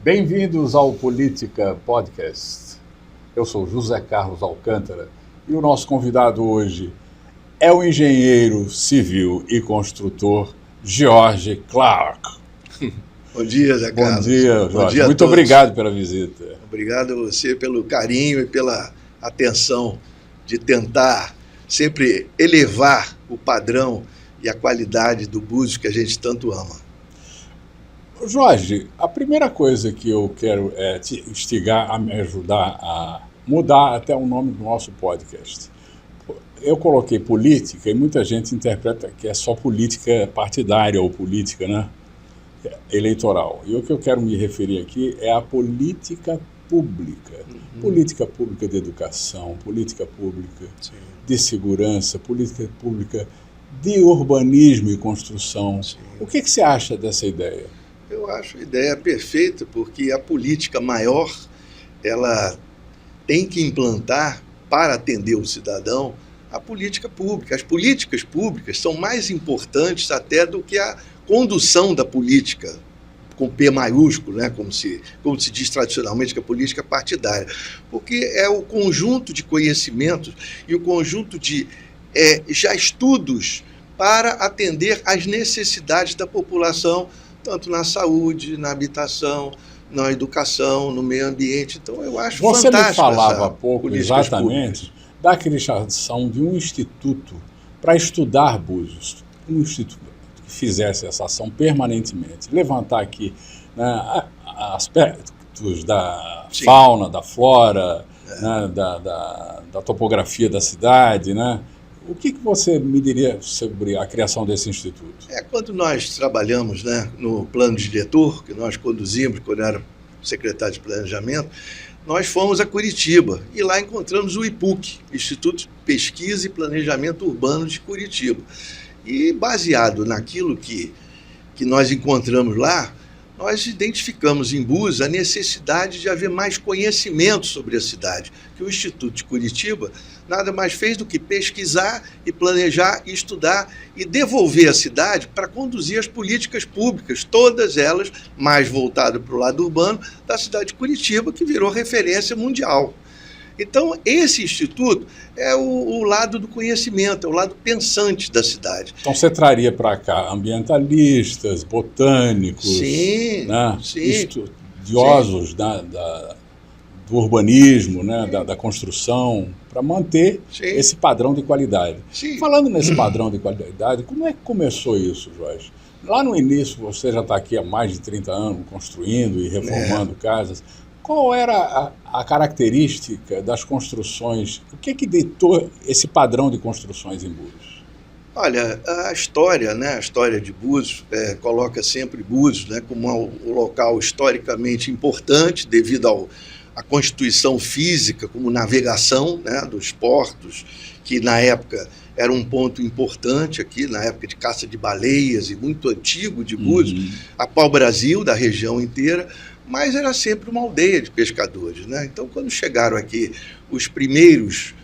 Bem-vindos ao Política Podcast. Eu sou José Carlos Alcântara e o nosso convidado hoje é o engenheiro civil e construtor George Clark. Bom dia, Zé Carlos. Bom dia, Jorge. Bom dia Muito obrigado pela visita. Obrigado a você pelo carinho e pela atenção de tentar sempre elevar o padrão e a qualidade do Búzios que a gente tanto ama. Jorge, a primeira coisa que eu quero é te instigar a me ajudar a mudar até o nome do nosso podcast. Eu coloquei política e muita gente interpreta que é só política partidária ou política, né, eleitoral. E o que eu quero me referir aqui é a política pública. Política pública de educação, política pública de segurança, política pública de urbanismo e construção. O que você acha dessa ideia? Eu acho a ideia perfeita, porque a política maior, ela tem que implantar, para atender o cidadão, a política pública. As políticas públicas são mais importantes até do que a condução da política, com P maiúsculo, né? como se diz tradicionalmente que a política é partidária. Porque é o conjunto de conhecimentos e o conjunto de já estudos para atender às necessidades da população, tanto na saúde, na habitação, na educação, no meio ambiente. Então, eu acho fantástico. Você me falava há pouco exatamente da criação de um instituto para estudar Búzios, um instituto que fizesse essa ação permanentemente, levantar aqui, né, aspectos da fauna, da flora, né, da topografia da cidade, né? O que você me diria sobre a criação desse instituto? Quando nós trabalhamos, né, no plano diretor, que nós conduzimos quando era secretário de Planejamento, nós fomos a Curitiba e lá encontramos o IPUC, Instituto de Pesquisa e Planejamento Urbano de Curitiba. E baseado naquilo que nós encontramos lá, nós identificamos em Búzios a necessidade de haver mais conhecimento sobre a cidade, que o Instituto de Curitiba nada mais fez do que pesquisar e planejar e estudar e devolver a cidade para conduzir as políticas públicas, todas elas mais voltadas para o lado urbano da cidade de Curitiba, que virou referência mundial. Então, esse instituto é o lado do conhecimento, é o lado pensante da cidade. Então, você traria para cá ambientalistas, botânicos, né, estudiosos do urbanismo, né, da construção, para manter esse padrão de qualidade. Falando nesse padrão de qualidade, como é que começou isso, Jorge? Lá no início, você já está aqui há mais de 30 anos construindo e reformando casas. Qual era a característica das construções? O que ditou esse padrão de construções em Búzios? Olha, a história de Búzios coloca sempre Búzios, né, como um local historicamente importante devido à constituição física, como navegação, né, dos portos, que na época era um ponto importante aqui, na época de caça de baleias e muito antigo de Búzios, a pau-brasil da região inteira, mas era sempre uma aldeia de pescadores, né? Então, quando chegaram aqui os primeiros,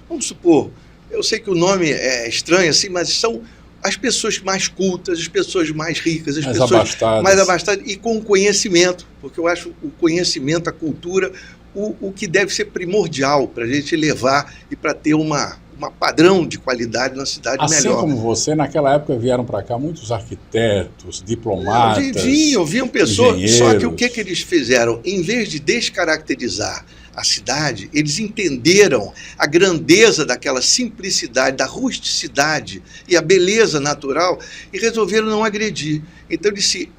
vamos supor, eu sei que o nome é estranho assim, mas são as pessoas mais cultas, as pessoas mais ricas, as pessoas mais abastadas e com conhecimento, porque eu acho o conhecimento, a cultura, o que deve ser primordial para a gente levar e para ter um padrão de qualidade na cidade melhor. Assim como você, naquela época vieram para cá muitos arquitetos, diplomatas, vinham pessoas, engenheiros. Só que o que eles fizeram? Em vez de descaracterizar a cidade, eles entenderam a grandeza daquela simplicidade, da rusticidade e a beleza natural e resolveram não agredir. Então eles se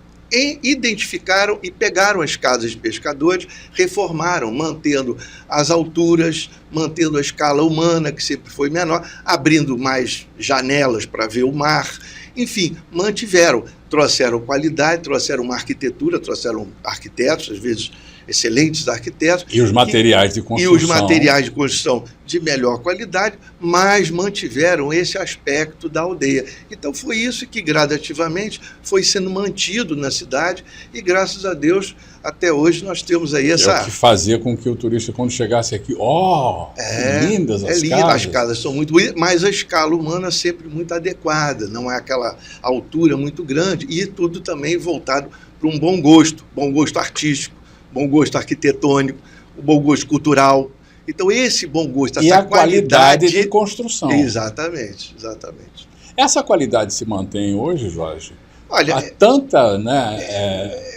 identificaram e pegaram as casas de pescadores, reformaram, mantendo as alturas, mantendo a escala humana, que sempre foi menor, abrindo mais janelas para ver o mar. Enfim, mantiveram, trouxeram qualidade, trouxeram uma arquitetura, trouxeram arquitetos, às vezes excelentes arquitetos. E os materiais de construção. E os materiais de construção de melhor qualidade, mas mantiveram esse aspecto da aldeia. Então foi isso que gradativamente foi sendo mantido na cidade e, graças a Deus, até hoje nós temos aí essa... É o que fazia com que o turista, quando chegasse aqui, que lindas as casas. As casas são muito bonitas, mas a escala humana é sempre muito adequada, não é aquela altura muito grande, e tudo também voltado para um bom gosto artístico, bom gosto arquitetônico, o bom gosto cultural. Então, esse bom gosto, essa qualidade de construção. Exatamente. Essa qualidade se mantém hoje, Jorge? Olha, há tanta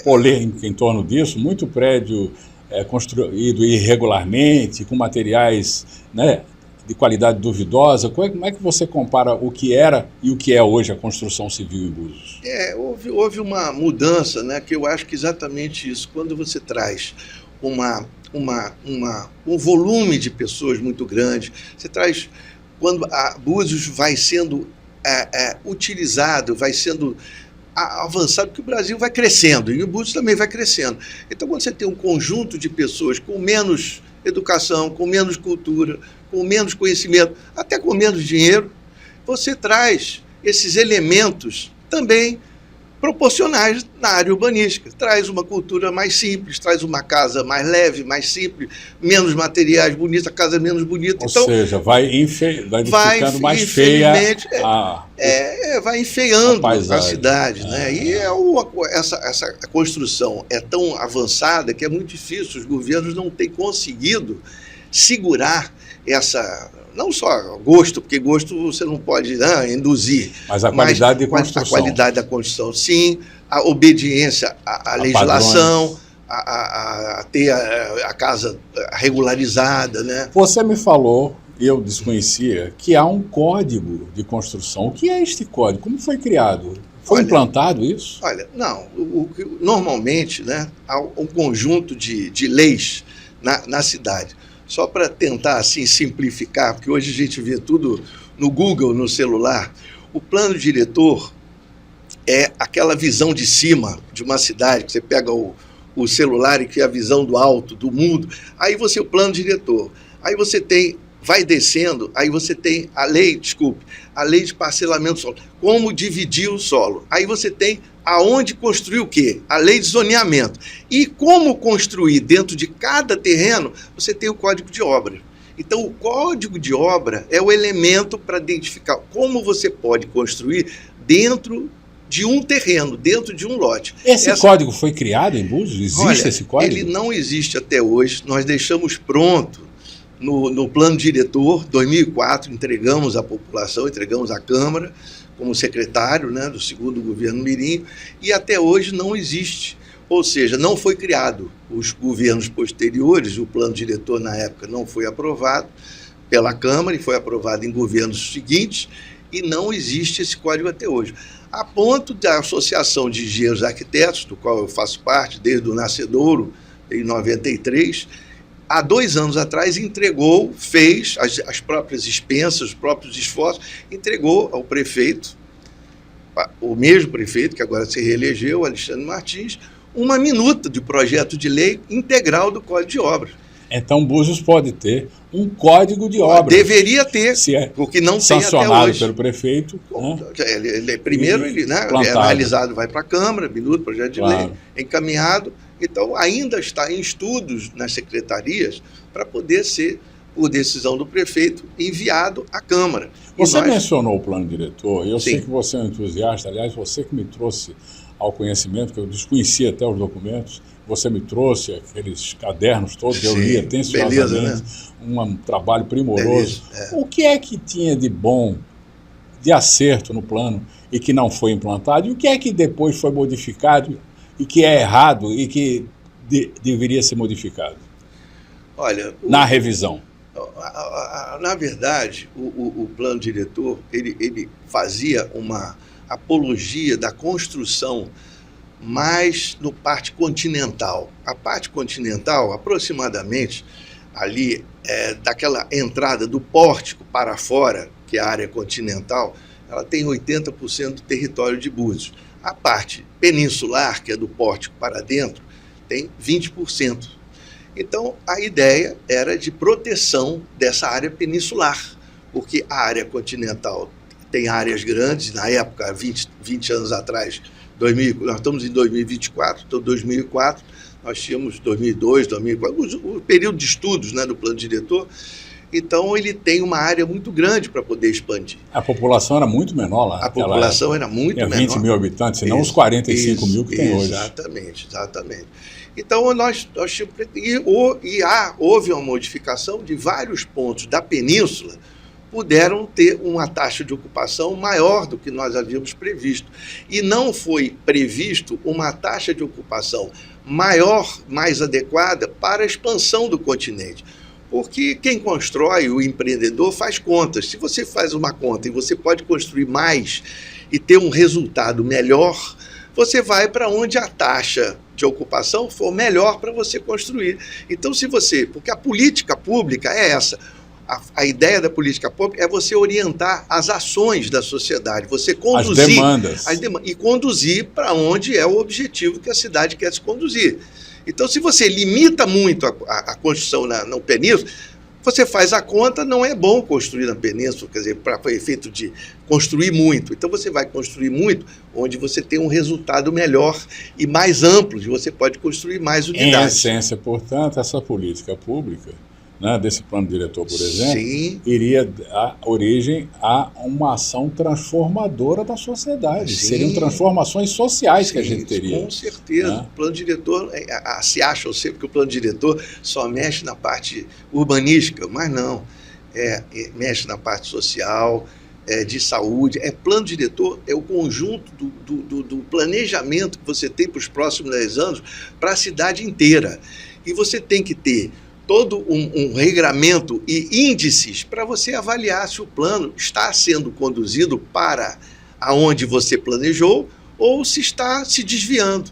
polêmica em torno disso, muito prédio construído irregularmente, com materiais de qualidade duvidosa. Como é que você compara o que era e o que é hoje a construção civil em Búzios? Houve uma mudança, que eu acho que exatamente isso. Quando você traz um volume de pessoas muito grande, você traz, quando a Búzios vai sendo utilizado, vai sendo avançado, porque o Brasil vai crescendo e o Búzios também vai crescendo. Então, quando você tem um conjunto de pessoas com menos educação, com menos cultura, com menos conhecimento, até com menos dinheiro, você traz esses elementos também proporcionais na área urbanística. Traz uma cultura mais simples, traz uma casa mais leve, mais simples, menos materiais bonitos, a casa menos bonita. Ou seja, vai ficando mais feia vai enfeiando a cidade. E essa construção é tão avançada que é muito difícil, os governos não têm conseguido segurar essa... Não só gosto, porque gosto você não pode induzir. Mas a qualidade de construção. A qualidade da construção, sim. A obediência à legislação, a ter a casa regularizada. Você me falou, e eu desconhecia, que há um código de construção. O que é este código? Como foi criado? Foi implantado isso? Não. Normalmente, há um conjunto de leis na cidade. Só para tentar assim simplificar, porque hoje a gente vê tudo no Google, no celular. O plano diretor é aquela visão de cima de uma cidade, que você pega o celular e cria a visão do alto, do mundo. Aí o plano diretor. Aí você vai descendo, aí você tem a lei de parcelamento do solo. Como dividir o solo. Aí você tem aonde construir o quê? A lei de zoneamento. E como construir dentro de cada terreno, você tem o código de obra. Então, o código de obra é o elemento para identificar como você pode construir dentro de um terreno, dentro de um lote. Esse código foi criado em Búzios? Existe esse código? Ele não existe até hoje. Nós deixamos pronto no plano diretor, 2004, entregamos à população, entregamos à Câmara, como secretário do segundo governo Mirim, e até hoje não existe. Ou seja, não foi criado. Os governos posteriores, o plano diretor na época não foi aprovado pela Câmara e foi aprovado em governos seguintes, e não existe esse código até hoje. A ponto da Associação de Engenheiros e Arquitetos, do qual eu faço parte desde o nascedouro, em 93, há 2 anos atrás fez as próprias expensas, os próprios esforços, entregou ao prefeito, o mesmo prefeito que agora se reelegeu, Alexandre Martins, uma minuta de projeto de lei integral do Código de Obras. Então Búzios pode ter um código de obras. Deveria ter, porque não tem até hoje. Sancionado pelo prefeito. Primeiro ele é analisado, vai para a Câmara, minuto, projeto de lei, encaminhado. Então, ainda está em estudos nas secretarias para poder ser, por decisão do prefeito, enviado à Câmara. Você mencionou o plano diretor, e eu sei que você é um entusiasta, aliás, você que me trouxe ao conhecimento, que eu desconhecia até os documentos, você me trouxe aqueles cadernos todos, eu li atenciosamente, um trabalho primoroso. O que é que tinha de bom, de acerto no plano e que não foi implantado, e o que é que depois foi modificado e que é errado e que deveria ser modificado? Olha, na revisão. Na verdade, o plano diretor ele fazia uma apologia da construção mais no parte continental. A parte continental, aproximadamente, ali, daquela entrada do pórtico para fora, que é a área continental, ela tem 80% do território de Búzios. A parte peninsular, que é do pórtico para dentro, tem 20%. Então, a ideia era de proteção dessa área peninsular, porque a área continental tem áreas grandes, na época, 20 anos atrás, nós estamos em 2024, então 2004, nós tínhamos 2002, 2004, o período de estudos, né, do plano diretor. Então, ele tem uma área muito grande para poder expandir. A população era muito menor lá. A população era muito menor. Tinha 20 mil habitantes, não os 45 mil que tem hoje. Exatamente. Então, nós tínhamos... houve uma modificação de vários pontos da península, puderam ter uma taxa de ocupação maior do que nós havíamos previsto. E não foi previsto uma taxa de ocupação maior, mais adequada para a expansão do continente. Porque quem constrói, o empreendedor, faz contas. Se você faz uma conta e você pode construir mais e ter um resultado melhor, você vai para onde a taxa de ocupação for melhor para você construir. Então, porque a política pública é essa. A ideia da política pública é você orientar as ações da sociedade, você conduzir as demandas. E conduzir para onde é o objetivo que a cidade quer se conduzir. Então, se você limita muito a construção no península, você faz a conta, não é bom construir na península, quer dizer, para efeito de construir muito. Então, você vai construir muito onde você tem um resultado melhor e mais amplo, e você pode construir mais unidades. Em essência, portanto, essa política pública, né, desse plano diretor, por exemplo, Sim. iria dar origem a uma ação transformadora da sociedade. Sim. Seriam transformações sociais que a gente teria. Com certeza. Né? O plano diretor, se acham sempre que o plano diretor só mexe na parte urbanística, mas não. Mexe na parte social, de saúde. Plano diretor é o conjunto do planejamento que você tem para os próximos 10 anos para a cidade inteira. E você tem que ter todo um regramento e índices para você avaliar se o plano está sendo conduzido para aonde você planejou ou se está se desviando.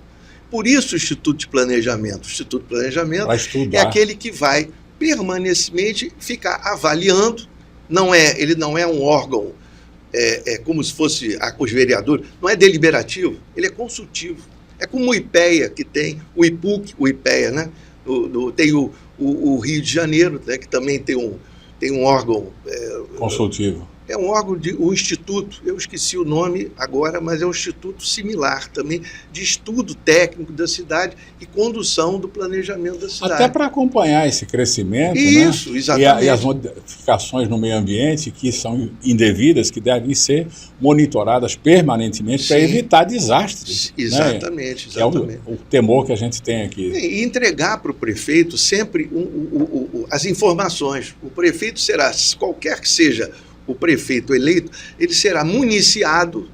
Por isso o Instituto de Planejamento. O Instituto de Planejamento é aquele que vai permanentemente ficar avaliando. Ele não é um órgão, como se fosse os vereadores, não é deliberativo, ele é consultivo. É como o IPEA, que tem o IPUC, o IPEA, né? Tem o Rio de Janeiro, né, que também tem um órgão... consultivo. É um órgão, o Instituto, eu esqueci o nome agora, mas é um instituto similar também, de estudo técnico da cidade e condução do planejamento da cidade. Até para acompanhar esse crescimento, isso, né? Exatamente. E as modificações no meio ambiente que são indevidas, que devem ser monitoradas permanentemente para evitar desastres. Exatamente, né? exatamente. É o temor que a gente tem aqui. E entregar para o prefeito sempre as informações. O prefeito será, qualquer que seja o prefeito eleito, ele será municiado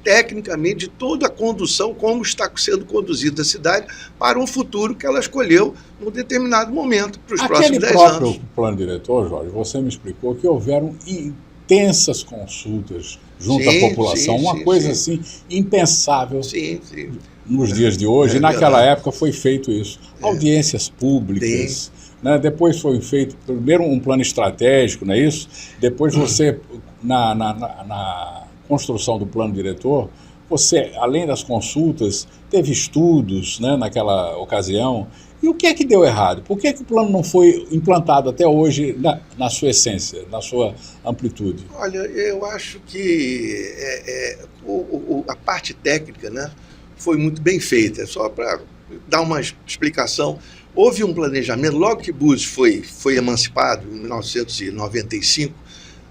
tecnicamente de toda a condução, como está sendo conduzida a cidade, para um futuro que ela escolheu num determinado momento, para os próximos 10 anos. Aquele próprio plano diretor, Jorge, você me explicou que houveram intensas consultas junto à população, uma coisa assim impensável nos dias de hoje, e naquela época foi feito isso. Audiências públicas... Né? Depois foi feito primeiro um plano estratégico, não é isso? Depois você, na construção do plano diretor, você, além das consultas, teve estudos, né, naquela ocasião. E o que é que deu errado? Por que o plano não foi implantado até hoje na sua essência, na sua amplitude? Olha, eu acho que a parte técnica, né, foi muito bem feita. Só para dar uma explicação, houve um planejamento, logo que Búzios foi emancipado, em 1995,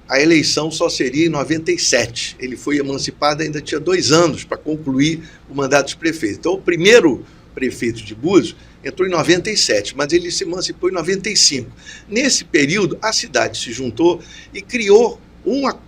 a eleição só seria em 97. Ele foi emancipado, ainda tinha 2 anos para concluir o mandato de prefeito. Então, o primeiro prefeito de Búzios entrou em 97, mas ele se emancipou em 95. Nesse período, a cidade se juntou e criou uma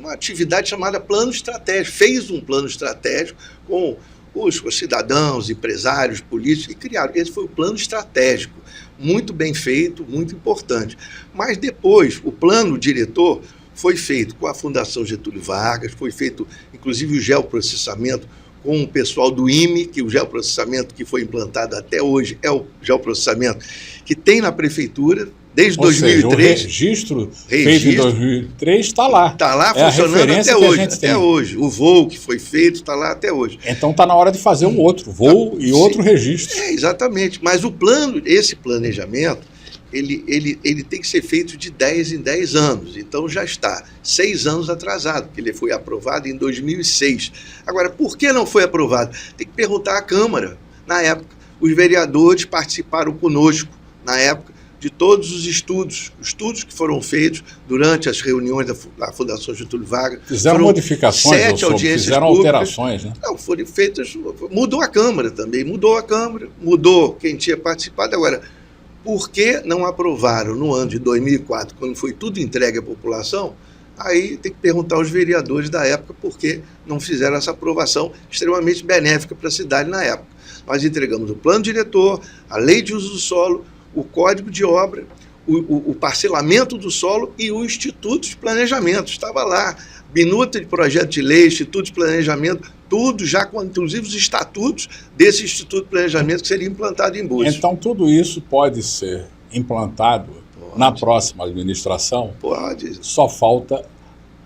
atividade chamada plano estratégico. Fez um plano estratégico com os cidadãos, empresários, políticos, e criaram. Esse foi o plano estratégico, muito bem feito, muito importante. Mas depois, o plano diretor foi feito com a Fundação Getúlio Vargas, foi feito, inclusive, o geoprocessamento com o pessoal do IME, que o geoprocessamento que foi implantado até hoje é o geoprocessamento que tem na prefeitura, Desde Ou 2003. Seja, o registro feito em 2003 está lá. Está lá funcionando até hoje. Até hoje. O voo que foi feito está lá até hoje. Então está na hora de fazer um outro voo e outro registro. Exatamente. Mas esse planejamento, ele tem que ser feito de 10 em 10 anos. Então já está 6 anos atrasado, porque ele foi aprovado em 2006. Agora, por que não foi aprovado? Tem que perguntar à Câmara. Na época, os vereadores participaram conosco, na época, de todos os estudos que foram feitos durante as reuniões da Fundação Getúlio Vargas. Fizeram modificações, 7 audiências fizeram públicas, alterações, né? Não, foram feitas, mudou a Câmara também, mudou quem tinha participado. Agora, por que não aprovaram no ano de 2004, quando foi tudo entregue à população? Aí tem que perguntar aos vereadores da época por que não fizeram essa aprovação extremamente benéfica para a cidade na época. Nós entregamos o plano diretor, a lei de uso do solo, o código de obra, o parcelamento do solo e o Instituto de Planejamento. Estava lá, minuta de projeto de lei, Instituto de Planejamento, tudo já, inclusive os estatutos desse Instituto de Planejamento que seria implantado em Búzios. Então tudo isso pode ser implantado na próxima administração? Pode. Só falta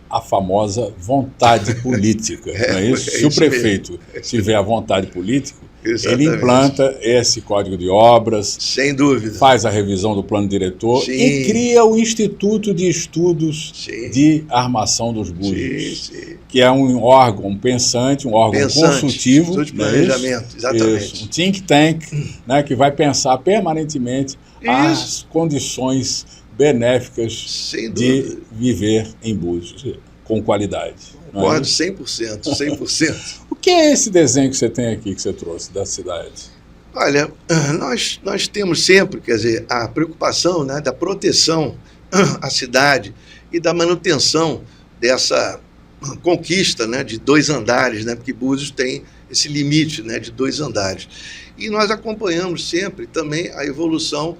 a famosa vontade política. Não é isso? Se o prefeito tiver a vontade política, exatamente, ele implanta esse código de obras, sem dúvida, faz a revisão do plano diretor, sim, e cria o Instituto de Estudos, sim, de Armação dos Búzios, sim, que é um órgão pensante, um órgão consultivo, Instituto de Planejamento, exatamente. Isso, um think tank, né, que vai pensar permanentemente as condições benéficas de viver em Búzios com qualidade. Concordo 100%, 100%. O que é esse desenho que você tem aqui, que você trouxe da cidade? Olha, nós temos sempre, quer dizer, a preocupação, né, da proteção à cidade e da manutenção dessa conquista, né, de 2 andares, né, porque Búzios tem esse limite, né, de 2 andares. E nós acompanhamos sempre também a evolução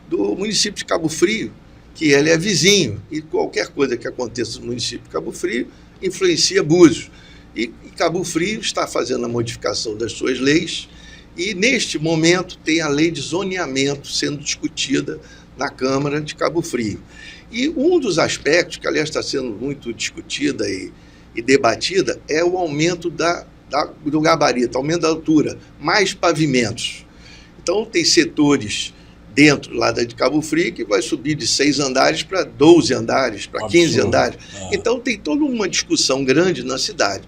do município de Cabo Frio, que ele é vizinho, e qualquer coisa que aconteça no município de Cabo Frio influencia Búzios. E Cabo Frio está fazendo a modificação das suas leis, e neste momento tem a lei de zoneamento sendo discutida na Câmara de Cabo Frio. E um dos aspectos, que aliás está sendo muito discutida e debatida, é o aumento do gabarito, aumento da altura, mais pavimentos. Então tem setores dentro lá de Cabo Frio, que vai subir de 6 andares para 12 andares, para 15 andares. Então tem toda uma discussão grande na cidade.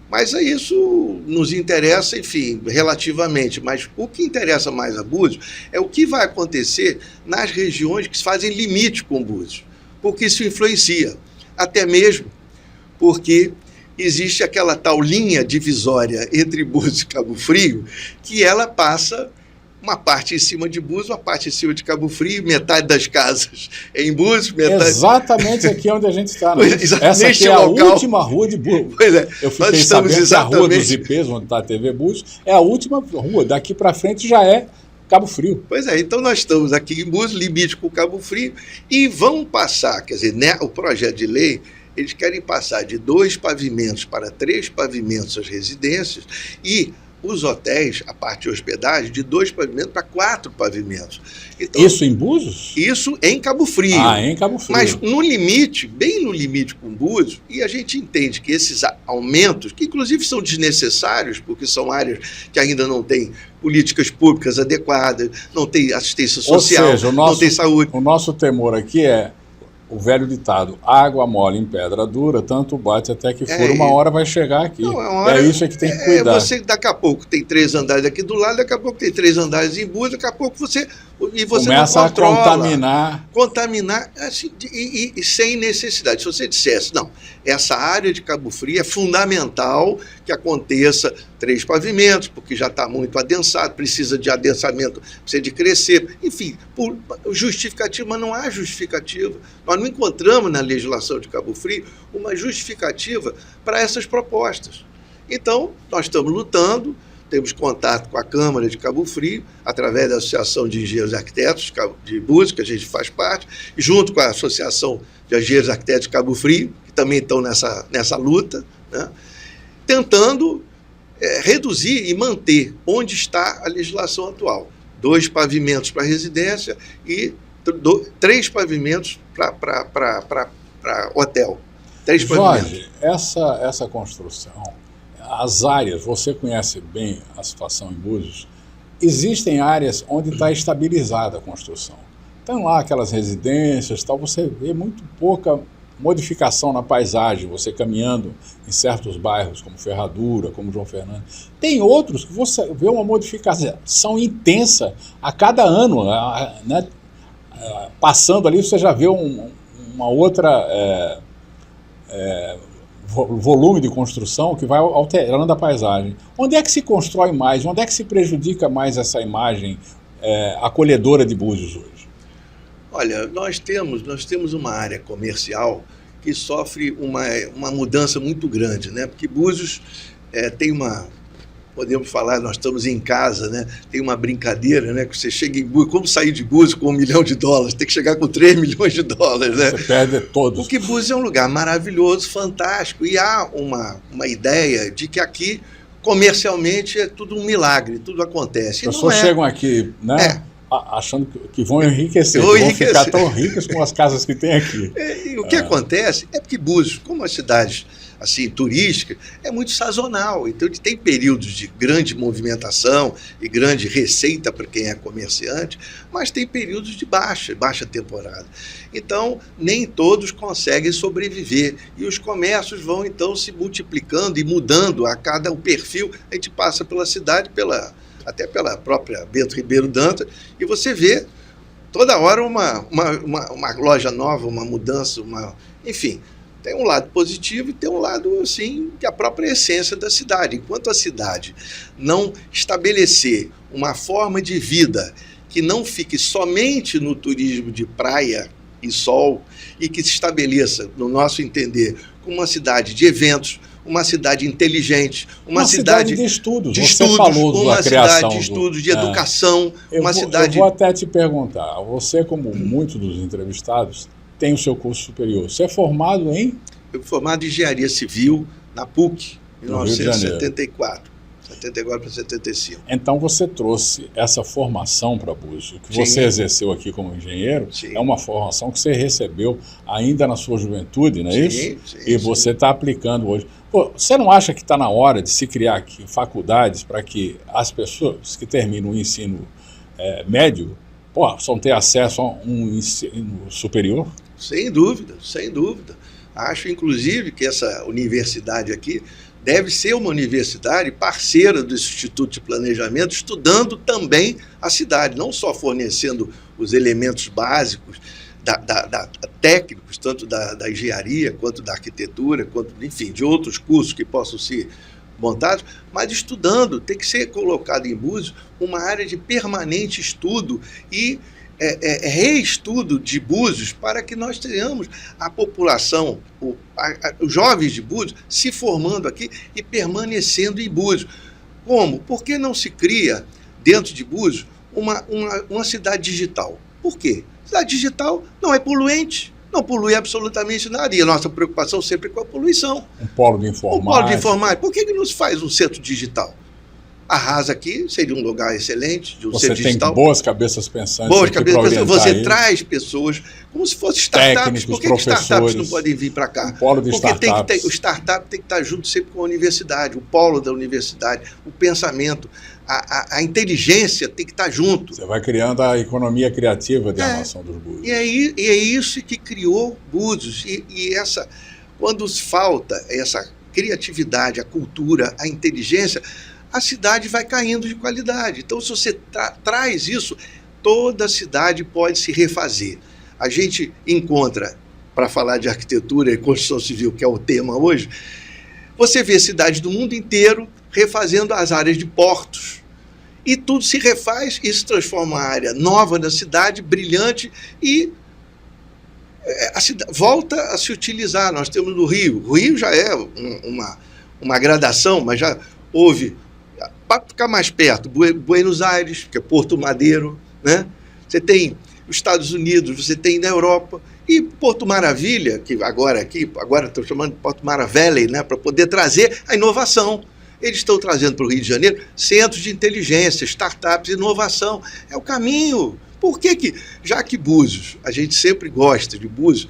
Mas isso nos interessa, enfim, relativamente. Mas o que interessa mais a Búzios é o que vai acontecer nas regiões que fazem limite com Búzios, porque isso influencia. Até mesmo porque existe aquela tal linha divisória entre Búzios e Cabo Frio, que ela passa uma parte em cima de Búzios, uma parte em cima de Cabo Frio, metade das casas em Búzios, metade... Exatamente aqui onde a gente está. Né? Essa aqui é a última rua de Búzios. Pois é, eu fiquei sabendo que a Rua dos IPs, onde está a TV Búzios, é a última rua. Daqui para frente já é Cabo Frio. Pois é, então nós estamos aqui em Búzios, limite com Cabo Frio, e vão passar, quer dizer, né, o projeto de lei, eles querem passar de 2 pavimentos para 3 pavimentos as residências, e os hotéis, a parte de hospedagem, de 2 pavimentos para 4 pavimentos. Então, isso em Búzios? Isso em Cabo Frio. Em Cabo Frio. Mas no limite, bem no limite com Búzios, e a gente entende que esses aumentos, que inclusive são desnecessários, porque são áreas que ainda não têm políticas públicas adequadas, não tem assistência social, ou seja, não tem saúde. O nosso temor aqui é o velho ditado, água mole em pedra dura, tanto bate até que for, uma hora vai chegar aqui. Não, é isso que tem que cuidar. Você, daqui a pouco tem 3 andares aqui do lado, daqui a pouco tem 3 andares em Búzios, daqui a pouco você começa não controla, a contaminar assim, e sem necessidade. Se você dissesse, não, essa área de Cabo Frio é fundamental que aconteça 3 pavimentos, porque já está muito adensado, precisa de adensamento, precisa de crescer, enfim, por justificativa, mas não há justificativa. Nós não encontramos na legislação de Cabo Frio uma justificativa para essas propostas. Então, nós estamos lutando, temos contato com a Câmara de Cabo Frio, através da Associação de Engenheiros e Arquitetos de Búzios, que a gente faz parte, junto com a Associação de Engenheiros e Arquitetos de Cabo Frio, que também estão nessa luta, né, tentando reduzir e manter onde está a legislação atual. 2 pavimentos para residência e 3 pavimentos para hotel. 3 Jorge, pavimentos. essa construção, as áreas, você conhece bem a situação em Búzios, existem áreas onde está estabilizada a construção. Estão lá aquelas residências, tal, você vê muito pouca modificação na paisagem, você caminhando em certos bairros, como Ferradura, como João Fernando. Tem outros que você vê uma modificação intensa a cada ano, né? Passando ali, você já vê uma outra volume de construção que vai alterando a paisagem. Onde é que se constrói mais? Onde é que se prejudica mais essa imagem acolhedora de Búzios hoje? Olha, nós temos uma área comercial que sofre uma mudança muito grande, né? Porque Búzios tem podemos falar, nós estamos em casa, né? Tem uma brincadeira, né? Que você chega em Búzios, como sair de Búzios com $1 milhão? Tem que chegar com $3 milhões, né? Você perde todos. Porque Búzios é um lugar maravilhoso, fantástico, e há uma ideia de que aqui, comercialmente, é tudo um milagre, tudo acontece. As pessoas chegam aqui, né? Achando que vão enriquecer, vão ficar tão ricas com as casas que tem aqui. E o que acontece é porque Búzios, como as cidades assim, turística, é muito sazonal. Então, ele tem períodos de grande movimentação e grande receita para quem é comerciante, mas tem períodos de baixa temporada. Então, nem todos conseguem sobreviver. E os comércios vão, então, se multiplicando e mudando a cada o perfil. A gente passa pela cidade, até pela própria Bento Ribeiro Dantas, e você vê toda hora uma loja nova, uma mudança, enfim. Tem um lado positivo e tem um lado, assim, que é a própria essência da cidade. Enquanto a cidade não estabelecer uma forma de vida que não fique somente no turismo de praia e sol e que se estabeleça, no nosso entender, como uma cidade de eventos, uma cidade inteligente, uma cidade de estudos. Você falou da criação cidade de estudos, de educação, Eu vou até te perguntar, você, como muitos dos entrevistados, tem o seu curso superior. Você é formado em? Eu fui formado em Engenharia Civil na PUC, em 1974. 74 para 75. Então você trouxe essa formação para Búzios. O que você exerceu aqui como engenheiro é uma formação que você recebeu ainda na sua juventude, não é isso? E você está aplicando hoje. Pô, você não acha que está na hora de se criar aqui faculdades para que as pessoas que terminam o ensino médio possam ter acesso a um ensino superior? Sem dúvida, sem dúvida. Acho, inclusive, que essa universidade aqui deve ser uma universidade parceira do Instituto de Planejamento, estudando também a cidade, não só fornecendo os elementos básicos técnicos, tanto da engenharia, quanto da arquitetura, quanto, enfim, de outros cursos que possam ser montados, mas estudando. Tem que ser colocado em Búzios uma área de permanente estudo e reestudo de Búzios para que nós tenhamos a população, os jovens de Búzios se formando aqui e permanecendo em Búzios. Como? Por que não se cria dentro de Búzios uma cidade digital? Por quê? Cidade digital não é poluente, não polui absolutamente nada, e a nossa preocupação sempre é com a poluição. Um polo de informática. Um polo de informática. Por que não se faz um centro digital? A Rasa aqui seria um lugar excelente de um centro digital. Você tem boas cabeças pensantes. Boas cabeças pensantes. Você traz pessoas como se fossem startups. Por que startups não podem vir para cá? Um polo de startups. Porque o startup tem que estar junto sempre com a universidade, o polo da universidade, o pensamento, a inteligência tem que estar junto. Você vai criando a economia criativa de armação dos Búzios. E é isso que criou Búzios. Quando falta essa criatividade, a cultura, a inteligência, a cidade vai caindo de qualidade. Então, se você traz isso, toda a cidade pode se refazer. A gente encontra, para falar de arquitetura e construção civil, que é o tema hoje, você vê cidades do mundo inteiro refazendo as áreas de portos. E tudo se refaz e se transforma uma área nova da cidade, brilhante, e a cidade volta a se utilizar. Nós temos no Rio. O Rio já é uma gradação, mas já houve... Para ficar mais perto, Buenos Aires, que é Porto Madeiro, né? Você tem os Estados Unidos, você tem na Europa, e Porto Maravilha, que agora estou chamando de Porto Maravilha, né? Para poder trazer a inovação. Eles estão trazendo para o Rio de Janeiro centros de inteligência, startups, inovação. É o caminho Por que, já que Búzios, a gente sempre gosta de Búzios,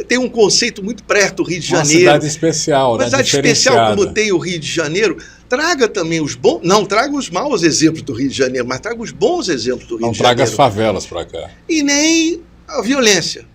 tem um conceito muito perto do Rio de Janeiro. Uma cidade especial, uma cidade especial como tem o Rio de Janeiro. Traga também os bons, não traga os maus exemplos do Rio de Janeiro, mas traga os bons exemplos do Rio de Janeiro. Não traga as favelas para cá. E nem a violência,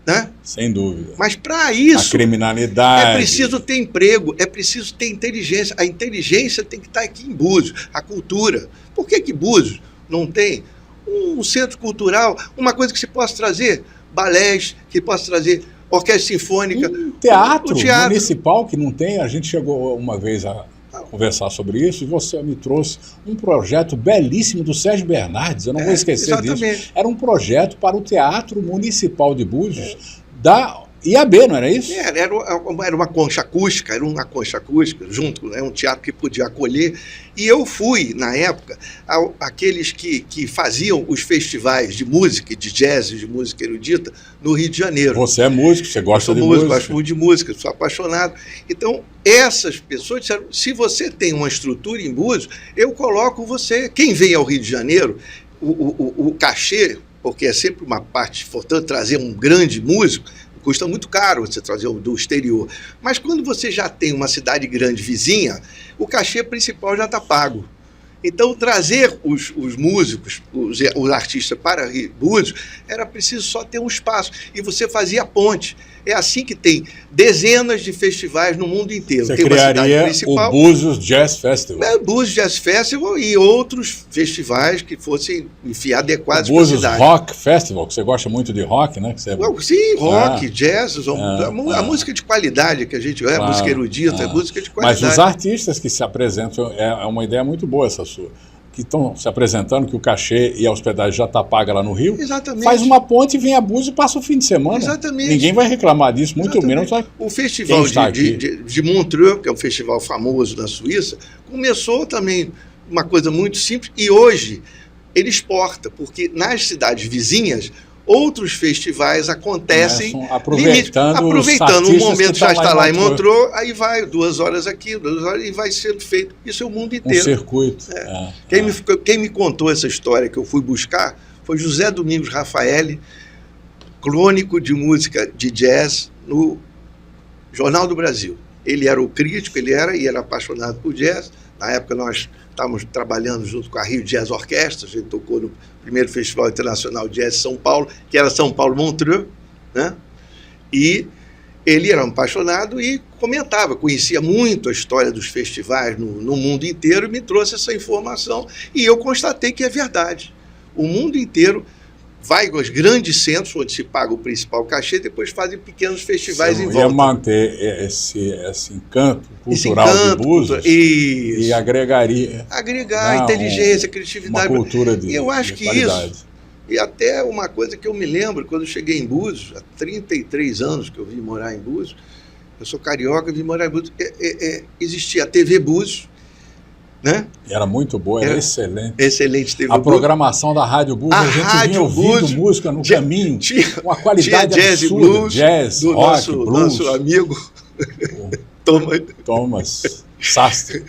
né? Sem dúvida. Mas para isso, a criminalidade. É preciso ter emprego, é preciso ter inteligência. A inteligência tem que estar aqui em Búzios, a cultura. Por que Búzios não tem um centro cultural, uma coisa que se possa trazer? Balés, que possa trazer orquestra sinfônica. Um teatro municipal que não tem. A gente chegou uma vez a conversar sobre isso e você me trouxe um projeto belíssimo do Sérgio Bernardes, eu não vou esquecer disso. Era um projeto para o Teatro Municipal de Búzios da IAB, não era isso? Era uma concha acústica, junto, né, um teatro que podia acolher. E eu fui, na época, aqueles que faziam os festivais de música, de jazz, de música erudita, no Rio de Janeiro. Você é músico, você gosta de música? Gosto muito de música, sou apaixonado. Então, essas pessoas disseram, se você tem uma estrutura em Búzios, eu coloco você. Quem vem ao Rio de Janeiro, o cachê, porque é sempre uma parte importante trazer um grande músico, custa muito caro você trazer do exterior. Mas quando você já tem uma cidade grande vizinha, o cachê principal já está pago. Então, trazer os músicos, os artistas para Búzios, era preciso só ter um espaço. E você fazia a ponte. É assim que tem dezenas de festivais no mundo inteiro. Você tem criaria o Búzios Jazz Festival. Búzios Jazz Festival e outros festivais que fossem, enfim, adequados para a cidade. Búzios Rock Festival, que você gosta muito de rock, né? Que você... Sim, rock, jazz, a música de qualidade que a gente... Claro, música erudita, música de qualidade. Mas os artistas que se apresentam, é uma ideia muito boa essa sua, que estão se apresentando, que o cachê e a hospedagem já está paga lá no Rio. Exatamente. Faz uma ponte, vem a Búzios e passa o fim de semana. Exatamente. Ninguém vai reclamar disso, muito menos. O festival de Montreux, que é um festival famoso na Suíça, começou também uma coisa muito simples e hoje ele exporta, porque nas cidades vizinhas outros festivais acontecem aproveitando um momento já está lá em Montreux, aí vai 2 horas aqui, 2 horas e vai sendo feito. Isso é o mundo inteiro. Um circuito. Quem me contou essa história que eu fui buscar foi José Domingos Rafaeli, crônico de música de jazz no Jornal do Brasil. Ele era o crítico, e era apaixonado por jazz. Na época nós estávamos trabalhando junto com a Rio Jazz Orquestra, a gente tocou no primeiro Festival Internacional de Jazz de São Paulo, que era São Paulo Montreux, né? E ele era um apaixonado e comentava, conhecia muito a história dos festivais no mundo inteiro e me trouxe essa informação. E eu constatei que é verdade. O mundo inteiro vai aos grandes centros, onde se paga o principal cachê, depois fazem pequenos festivais em volta. Ia manter esse encanto cultural de Búzios e agregaria... Agregar inteligência, criatividade. Uma cultura de eu acho que qualidade. Isso, e até uma coisa que eu me lembro, quando eu cheguei em Búzios, há 33 anos que eu vim morar em Búzios, eu sou carioca, vim morar em Búzios, existia a TV Búzios, né? Era muito boa, era excelente. Excelente TV. A programação da Rádio Búzios, a gente vinha ouvindo música no caminho, com a qualidade jazz absurda. Blues, jazz, do rock, blues. Nosso amigo Thomas Sastre.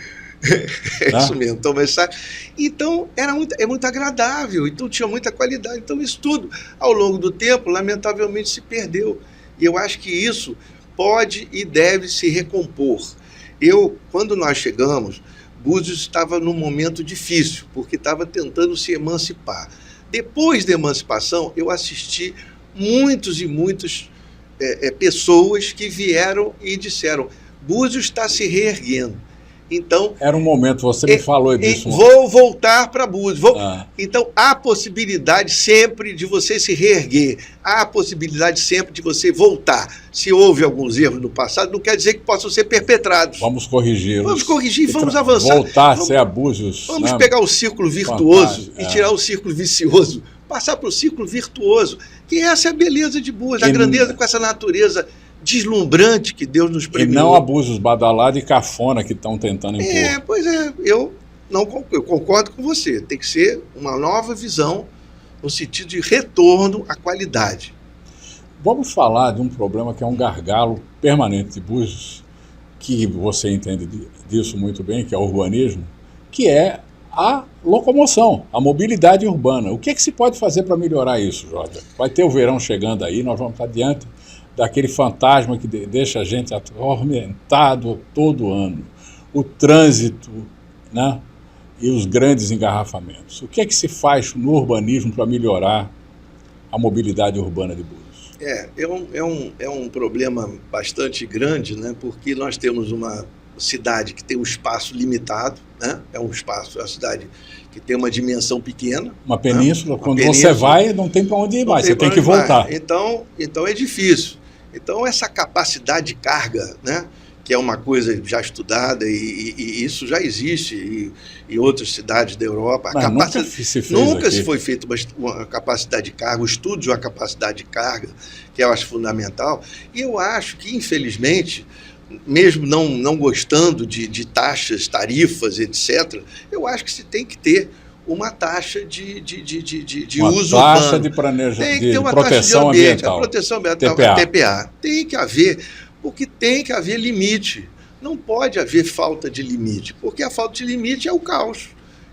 Isso mesmo, Thomas Sastre. Então, é muito agradável, então tinha muita qualidade. Então, isso tudo, ao longo do tempo, lamentavelmente se perdeu. E eu acho que isso pode e deve se recompor. Quando nós chegamos, Búzios estava num momento difícil, porque estava tentando se emancipar. Depois da emancipação, eu assisti muitas pessoas que vieram e disseram: Búzios está se reerguendo. Então, era um momento, você me falou disso. Vou voltar para Búzios. Então, há possibilidade sempre de você se reerguer. Há possibilidade sempre de você voltar. Se houve alguns erros no passado, não quer dizer que possam ser perpetrados. Vamos corrigi-los. Vamos corrigir, vamos avançar. Voltar a ser a Búzios. Vamos pegar o círculo virtuoso e tirar o círculo vicioso. Passar para o círculo virtuoso. Que essa é a beleza de Búzios, a grandeza com essa natureza deslumbrante que Deus nos premiou. E não a Búzios badalado e cafona que estão tentando impor. Pois é, eu concordo com você. Tem que ser uma nova visão no sentido de retorno à qualidade. Vamos falar de um problema que é um gargalo permanente de Búzios, que você entende disso muito bem, que é o urbanismo, que é a locomoção, a mobilidade urbana. O que é que se pode fazer para melhorar isso, Jorge? Vai ter o verão chegando aí, nós vamos estar diante daquele fantasma que deixa a gente atormentado todo ano. O trânsito, né? E os grandes engarrafamentos. O que é que se faz no urbanismo para melhorar a mobilidade urbana de Búzios? É um problema bastante grande, né? Porque nós temos uma cidade que tem um espaço limitado, né? É uma cidade que tem uma dimensão pequena. Uma península, né? Quando você vai, não tem para onde ir mais, você tem que voltar. Então é difícil. Então essa capacidade de carga, né? Que é uma coisa já estudada e isso já existe em outras cidades da Europa. Nunca se foi feita uma capacidade de carga, o estudo de uma capacidade de carga, que eu acho fundamental. E eu acho que, infelizmente, mesmo não gostando de taxas, tarifas, etc., eu acho que se tem que ter uma taxa de uso urbano. Uma taxa de planejamento, de proteção ambiental. Proteção ambiental, TPA. Tem que haver, porque tem que haver limite. Não pode haver falta de limite, porque a falta de limite é o caos.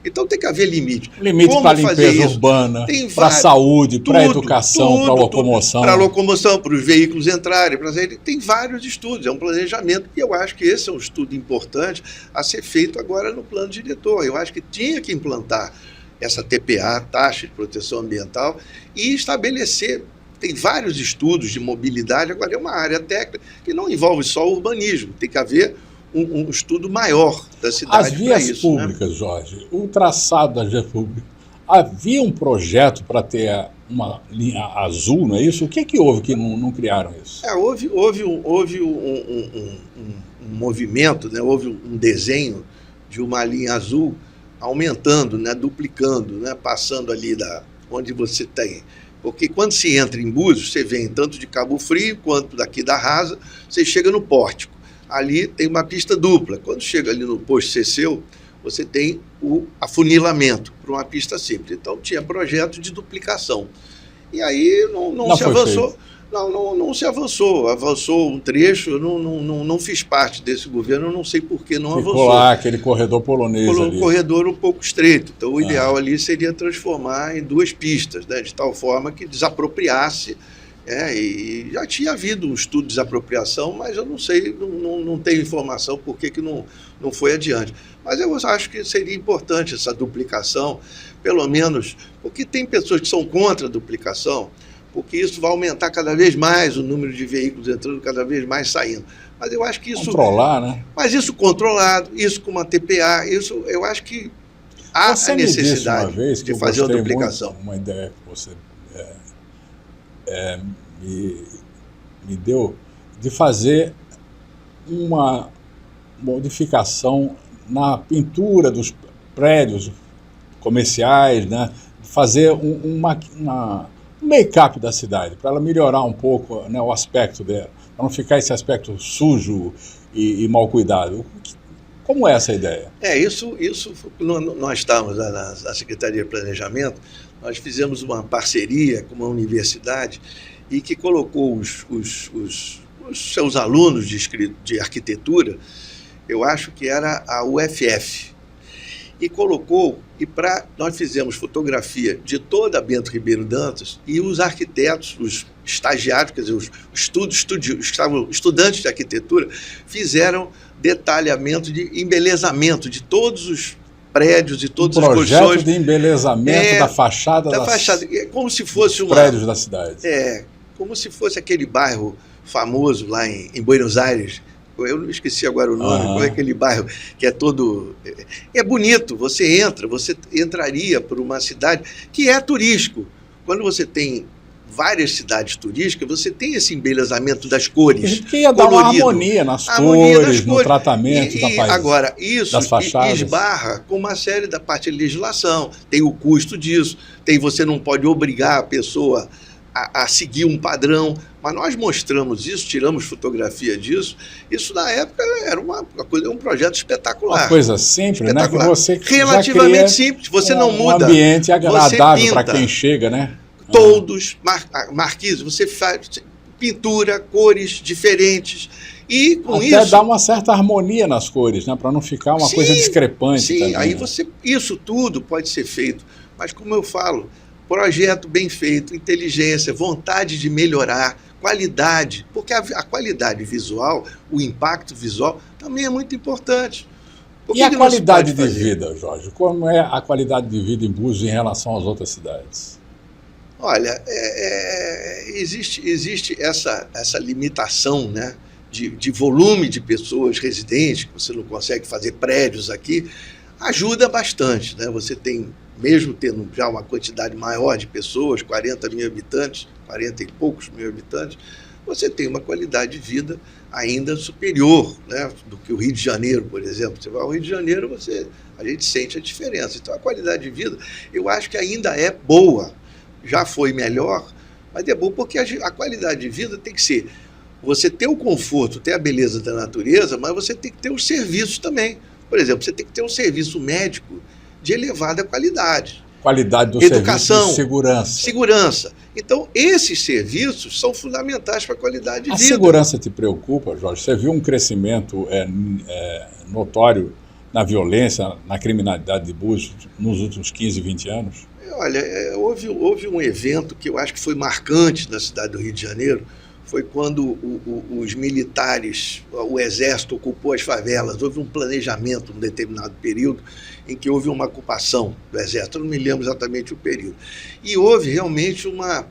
Então tem que haver limite. Limite para a limpeza urbana, para a saúde, para a educação, para a locomoção. Para a locomoção, para os veículos entrarem. Tem vários estudos, é um planejamento. E eu acho que esse é um estudo importante a ser feito agora no plano diretor. Eu acho que tinha que implantar essa TPA, taxa de proteção ambiental, e estabelecer. Tem vários estudos de mobilidade, agora é uma área técnica que não envolve só o urbanismo. Tem que haver um estudo maior da cidade. As vias públicas, né? Jorge, o traçado das vias públicas, havia um projeto para ter uma linha azul, não é isso? O que é que houve que não criaram isso? Houve um movimento, né? Houve um desenho de uma linha azul aumentando, né? Duplicando, né? Passando ali onde você tem. Porque quando se entra em Búzios, você vem tanto de Cabo Frio quanto daqui da Rasa, você chega no Pórtico. Ali tem uma pista dupla. Quando chega ali no posto Ceceu, você tem o afunilamento para uma pista simples. Então tinha projeto de duplicação. E aí não se avançou. Não se avançou. Avançou um trecho, eu não fiz parte desse governo, eu não sei por que não avançou. Ficou lá aquele corredor polonês ali. Um corredor um pouco estreito. Então o ideal ali seria transformar em duas pistas, né, de tal forma que desapropriasse. E já tinha havido um estudo de desapropriação, mas eu não sei, não tenho informação por que não foi adiante. Mas eu acho que seria importante essa duplicação, pelo menos, porque tem pessoas que são contra a duplicação, porque isso vai aumentar cada vez mais o número de veículos entrando, cada vez mais saindo. Mas eu acho que isso... Controlar, né? Mas isso controlado, isso com uma TPA, isso eu acho que há a necessidade de fazer uma duplicação. Uma ideia que você... me deu de fazer uma modificação na pintura dos prédios comerciais, né? Fazer um make-up da cidade, para ela melhorar um pouco, né, o aspecto dela, para não ficar esse aspecto sujo e mal cuidado. Como é essa ideia? Isso nós estávamos lá na Secretaria de Planejamento, nós fizemos uma parceria com uma universidade e que colocou os seus alunos de arquitetura, eu acho que era a UFF, nós fizemos fotografia de toda a Bento Ribeiro Dantas e os arquitetos, os estagiários, quer dizer, os estudantes de arquitetura, fizeram detalhamento de embelezamento de todos os prédios, de todas as construções. Projeto de embelezamento da fachada como se fosse prédios da cidade. Como se fosse aquele bairro famoso lá em Buenos Aires. Eu não esqueci agora o nome, qual é aquele bairro que é todo... É bonito, você entraria por uma cidade que é turístico. Quando você tem várias cidades turísticas, você tem esse embelezamento das cores. Que ia dar uma harmonia nas cores, no tratamento da paisagem. Agora, isso esbarra com uma série da parte de legislação. Tem o custo disso, você não pode obrigar a pessoa a seguir um padrão, mas nós mostramos isso, tiramos fotografia disso. Isso na época era um projeto espetacular. Uma coisa simples, né? Que você relativamente simples, você não muda. Um ambiente agradável para quem chega, né? Todos, Marquise, você faz pintura, cores diferentes. E com até isso dá uma certa harmonia nas cores, né? Para não ficar uma coisa discrepante. Sim, também, aí né? isso tudo pode ser feito. Mas, como eu falo, projeto bem feito, inteligência, vontade de melhorar, qualidade, porque a qualidade visual, o impacto visual, também é muito importante. E a qualidade de vida, Jorge? Como é a qualidade de vida em Búzios em relação às outras cidades? Olha, existe essa limitação, né, de volume de pessoas residentes, que você não consegue fazer prédios aqui, ajuda bastante, né? Você tem, mesmo tendo já uma quantidade maior de pessoas, 40 mil habitantes, 40 e poucos mil habitantes, você tem uma qualidade de vida ainda superior, né, do que o Rio de Janeiro, por exemplo. Você vai ao Rio de Janeiro, a gente sente a diferença. Então, a qualidade de vida, eu acho que ainda é boa. Já foi melhor, mas é bom porque a qualidade de vida tem que ser você ter o conforto, ter a beleza da natureza, mas você tem que ter os serviços também. Por exemplo, você tem que ter um serviço médico de elevada qualidade. Qualidade do educação, serviço de segurança. Segurança. Então, esses serviços são fundamentais para a qualidade de vida. A segurança te preocupa, Jorge? Você viu um crescimento notório na violência, na criminalidade de Búzios nos últimos 15, 20 anos? Olha, houve um evento que eu acho que foi marcante na cidade do Rio de Janeiro, foi quando os militares, o exército ocupou as favelas. Houve um planejamento num determinado período em que houve uma ocupação do exército, eu não me lembro exatamente o período. E houve realmente uma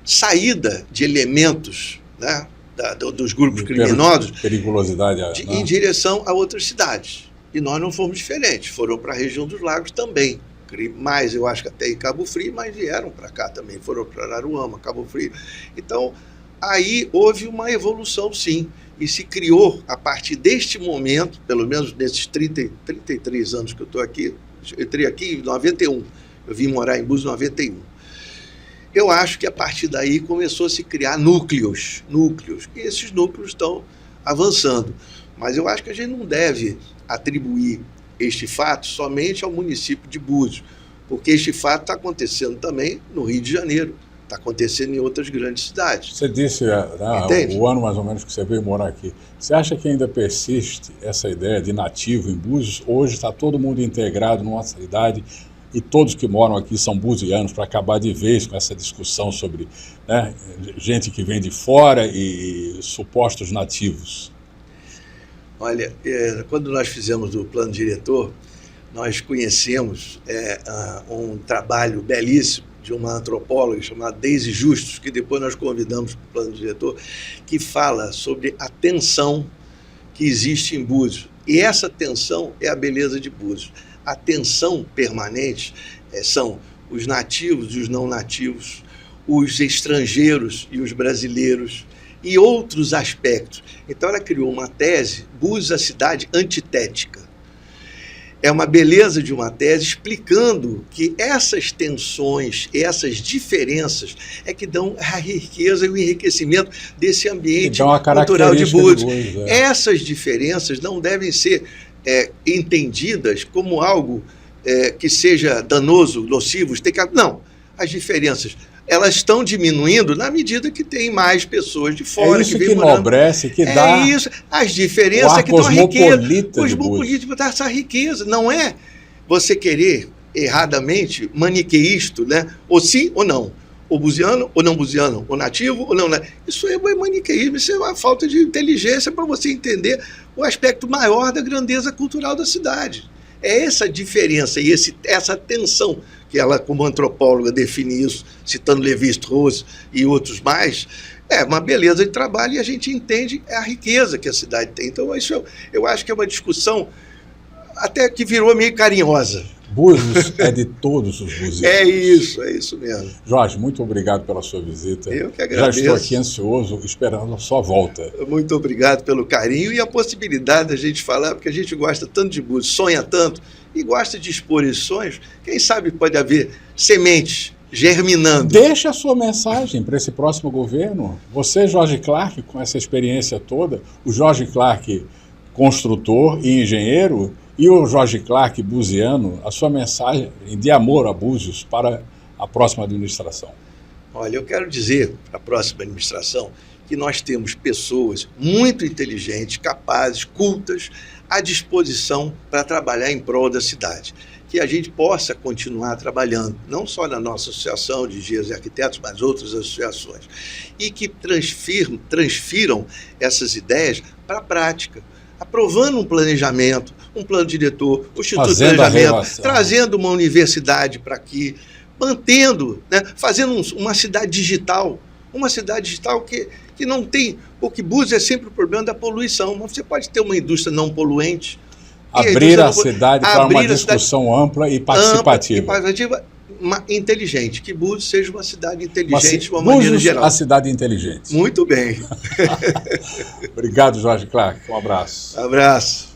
saída de elementos, né, dos grupos criminosos periculosidade, em direção a outras cidades. E nós não fomos diferentes, foram para a região dos Lagos também. Mas eu acho que até em Cabo Frio, mas vieram para cá também, foram para Araruama, Cabo Frio. Então, aí houve uma evolução, sim, e se criou, a partir deste momento, pelo menos nesses 33 anos que eu estou aqui, eu entrei aqui em 91, eu vim morar em Búzios em 91. Eu acho que a partir daí começou a se criar núcleos, e esses núcleos estão avançando. Mas eu acho que a gente não deve atribuir este fato somente ao município de Búzios, porque este fato está acontecendo também no Rio de Janeiro, está acontecendo em outras grandes cidades. Você disse, o ano mais ou menos que você veio morar aqui, você acha que ainda persiste essa ideia de nativo em Búzios? Hoje está todo mundo integrado numa cidade e todos que moram aqui são buzianos, para acabar de vez com essa discussão sobre, né, gente que vem de fora e supostos nativos? Olha, quando nós fizemos o plano diretor, nós conhecemos um trabalho belíssimo de uma antropóloga chamada Deise Justus, que depois nós convidamos para o plano diretor, que fala sobre a tensão que existe em Búzios. E essa tensão é a beleza de Búzios. A tensão permanente são os nativos e os não nativos, os estrangeiros e os brasileiros, e outros aspectos. Então ela criou uma tese, Búzios, a cidade antitética. É uma beleza de uma tese explicando que essas tensões, essas diferenças é que dão a riqueza e o enriquecimento desse ambiente cultural de Búzios. Essas diferenças não devem ser entendidas como algo que seja danoso, nocivo. Não, as diferenças elas estão diminuindo na medida que tem mais pessoas de fora. É isso que enobrece, que dá. É isso, as diferenças que dão a riqueza. Cosmopolita dá essa riqueza. Não é você querer erradamente maniqueísto, né? Ou sim ou não. Ou buziano ou não buziano, ou nativo ou não. Isso é maniqueísmo, isso é uma falta de inteligência para você entender o aspecto maior da grandeza cultural da cidade. É essa diferença e essa tensão que ela, como antropóloga, define isso, citando Lévi-Strauss e outros mais, é uma beleza de trabalho e a gente entende a riqueza que a cidade tem. Então, isso eu acho que é uma discussão até que virou meio carinhosa. Búzios é de todos os buzianos. É isso mesmo. Jorge, muito obrigado pela sua visita. Eu que agradeço. Já estou aqui ansioso, esperando a sua volta. Muito obrigado pelo carinho e a possibilidade da gente falar, porque a gente gosta tanto de Búzios, sonha tanto e gosta de expor esses sonhos. Quem sabe pode haver sementes germinando. Deixa a sua mensagem para esse próximo governo. Você, Jorge Clark, com essa experiência toda, o Jorge Clark, construtor e engenheiro, e o Jorge Clark, buziano, a sua mensagem de amor a Búzios para a próxima administração. Olha, eu quero dizer para a próxima administração que nós temos pessoas muito inteligentes, capazes, cultas, à disposição para trabalhar em prol da cidade. Que a gente possa continuar trabalhando, não só na nossa associação de engenheiros e arquitetos, mas outras associações, e que transfiram essas ideias para a prática, aprovando um planejamento, um plano diretor, o Instituto de Planejamento, trazendo uma universidade para aqui, mantendo, né, fazendo uma cidade digital que não tem, porque Búzios é sempre o problema da poluição, mas você pode ter uma indústria não poluente. Abrir a cidade para uma discussão ampla e participativa. Inteligente, que Búzios seja uma cidade inteligente de uma maneira geral. A cidade inteligente. Muito bem. Obrigado, Jorge Clark. Um abraço. Abraço.